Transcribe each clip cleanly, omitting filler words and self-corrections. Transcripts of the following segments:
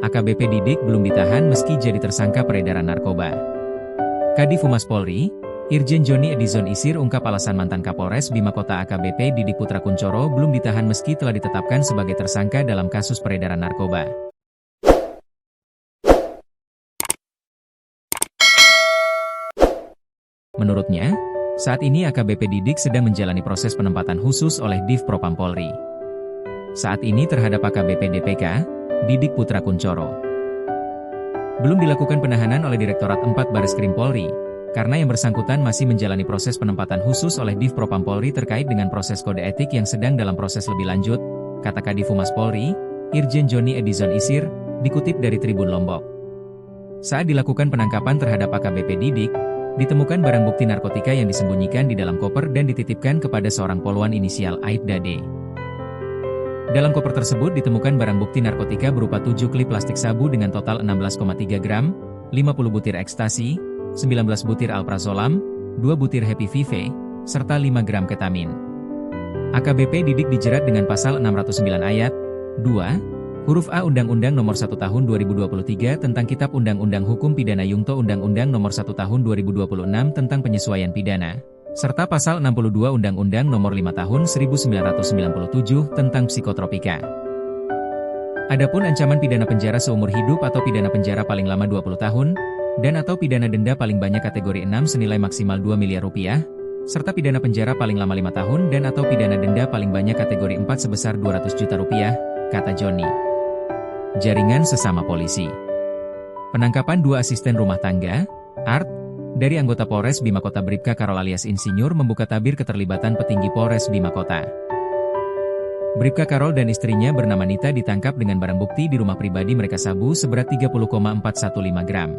AKBP Didik belum ditahan meski jadi tersangka peredaran narkoba. Kadif Humas Polri, Irjen Joni Edison Isir ungkap alasan mantan Kapolres Bima Kota AKBP Didik Putra Kuncoro belum ditahan meski telah ditetapkan sebagai tersangka dalam kasus peredaran narkoba. Menurutnya, saat ini AKBP Didik sedang menjalani proses penempatan khusus oleh Div Propam Polri. Saat ini terhadap AKBP DPK, Didik Putra Kuncoro belum dilakukan penahanan oleh Direktorat 4 Bareskrim Polri, karena yang bersangkutan masih menjalani proses penempatan khusus oleh Div Propam Polri terkait dengan proses kode etik yang sedang dalam proses lebih lanjut, kata Kadif Humas Polri, Irjen Joni Edison Isir, dikutip dari Tribun Lombok. Saat dilakukan penangkapan terhadap AKBP Didik, ditemukan barang bukti narkotika yang disembunyikan di dalam koper dan dititipkan kepada seorang poluan inisial Aibda D. Dalam koper tersebut ditemukan barang bukti narkotika berupa 7 klip plastik sabu dengan total 16,3 gram, 50 butir ekstasi, 19 butir alprazolam, 2 butir Happy Vive, serta 5 gram ketamin. AKBP Didik dijerat dengan pasal 609 ayat 2, huruf A Undang-Undang Nomor 1 Tahun 2023 tentang Kitab Undang-Undang Hukum Pidana Yungto Undang-Undang Nomor 1 Tahun 2026 tentang Penyesuaian Pidana, serta pasal 62 Undang-Undang Nomor 5 Tahun 1997 tentang Psikotropika. Adapun ancaman pidana penjara seumur hidup atau pidana penjara paling lama 20 tahun, dan atau pidana denda paling banyak kategori 6 senilai maksimal 2 miliar rupiah, serta pidana penjara paling lama 5 tahun dan atau pidana denda paling banyak kategori 4 sebesar 200 juta rupiah, kata Joni. Jaringan sesama polisi. Penangkapan 2 asisten rumah tangga, ART, dari anggota Polres Bima Kota Bribka Karol alias Insinyur membuka tabir keterlibatan petinggi Polres Bima Kota. Bribka Karol dan istrinya bernama Nita ditangkap dengan barang bukti di rumah pribadi mereka sabu seberat 30,415 gram.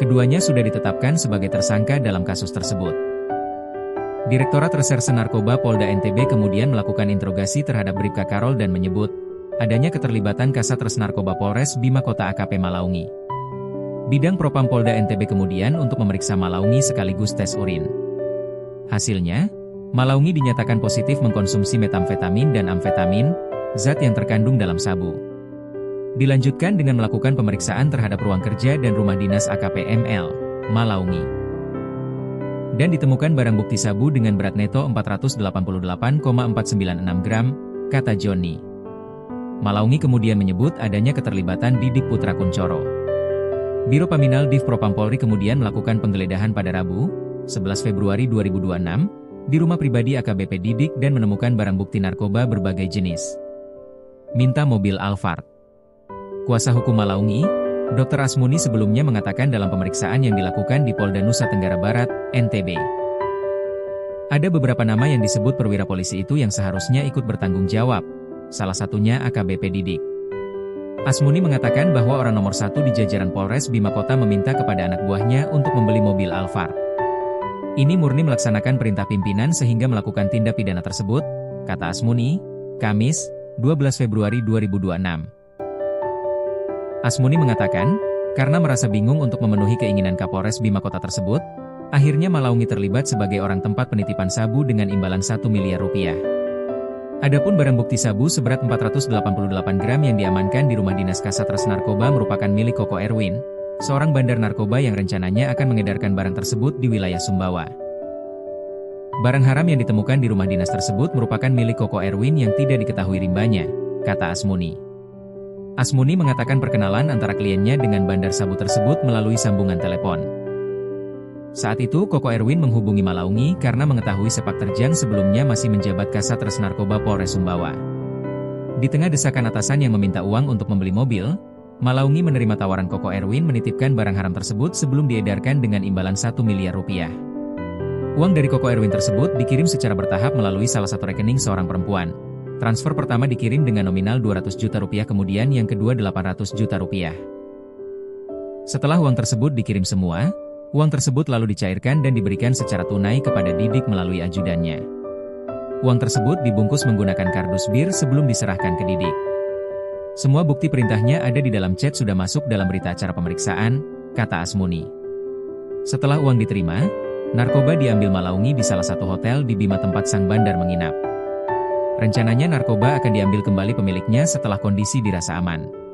Keduanya sudah ditetapkan sebagai tersangka dalam kasus tersebut. Direktorat Reserse Narkoba Polda NTB kemudian melakukan interogasi terhadap Bribka Karol dan menyebut adanya keterlibatan Kasat Res Narkoba Polres Bima Kota AKP Malaungi. Bidang Propam Polda NTB kemudian untuk memeriksa Malaungi sekaligus tes urin. Hasilnya, Malaungi dinyatakan positif mengkonsumsi metamfetamin dan amfetamin, zat yang terkandung dalam sabu. Dilanjutkan dengan melakukan pemeriksaan terhadap ruang kerja dan rumah dinas AKP ML, Malaungi. Dan ditemukan barang bukti sabu dengan berat neto 488,496 gram, kata Joni. Malaungi kemudian menyebut adanya keterlibatan Didik Putra Kuncoro. Biro Paminal Div Propam Polri kemudian melakukan penggeledahan pada Rabu, 11 Februari 2026, di rumah pribadi AKBP Didik dan menemukan barang bukti narkoba berbagai jenis. Minta mobil Alphard. Kuasa hukum Malaungi, Dr. Asmuni sebelumnya mengatakan dalam pemeriksaan yang dilakukan di Polda Nusa Tenggara Barat, NTB. Ada beberapa nama yang disebut perwira polisi itu yang seharusnya ikut bertanggung jawab, salah satunya AKBP Didik. Asmuni mengatakan bahwa orang nomor 1 di jajaran Polres Bima Kota meminta kepada anak buahnya untuk membeli mobil Alphard. Ini murni melaksanakan perintah pimpinan sehingga melakukan tindak pidana tersebut, kata Asmuni, Kamis, 12 Februari 2026. Asmuni mengatakan, karena merasa bingung untuk memenuhi keinginan Kapolres Bima Kota tersebut, akhirnya Malaungi terlibat sebagai orang tempat penitipan sabu dengan imbalan 1 miliar rupiah. Adapun barang bukti sabu seberat 488 gram yang diamankan di rumah dinas Kasat Res Narkoba merupakan milik Koko Erwin, seorang bandar narkoba yang rencananya akan mengedarkan barang tersebut di wilayah Sumbawa. Barang haram yang ditemukan di rumah dinas tersebut merupakan milik Koko Erwin yang tidak diketahui rimbanya, kata Asmuni. Asmuni mengatakan perkenalan antara kliennya dengan bandar sabu tersebut melalui sambungan telepon. Saat itu Koko Erwin menghubungi Malaungi karena mengetahui sepak terjang sebelumnya masih menjabat Kasat Res Narkoba Polres Sumbawa. Di tengah desakan atasan yang meminta uang untuk membeli mobil, Malaungi menerima tawaran Koko Erwin menitipkan barang haram tersebut sebelum diedarkan dengan imbalan 1 miliar rupiah. Uang dari Koko Erwin tersebut dikirim secara bertahap melalui salah satu rekening seorang perempuan. Transfer pertama dikirim dengan nominal 200 juta rupiah kemudian yang kedua 800 juta rupiah. Setelah uang tersebut dikirim semua, uang tersebut lalu dicairkan dan diberikan secara tunai kepada Didik melalui ajudannya. Uang tersebut dibungkus menggunakan kardus bir sebelum diserahkan ke Didik. Semua bukti perintahnya ada di dalam chat sudah masuk dalam berita acara pemeriksaan, kata Asmuni. Setelah uang diterima, narkoba diambil Malaungi di salah satu hotel di Bima tempat sang bandar menginap. Rencananya narkoba akan diambil kembali pemiliknya setelah kondisi dirasa aman.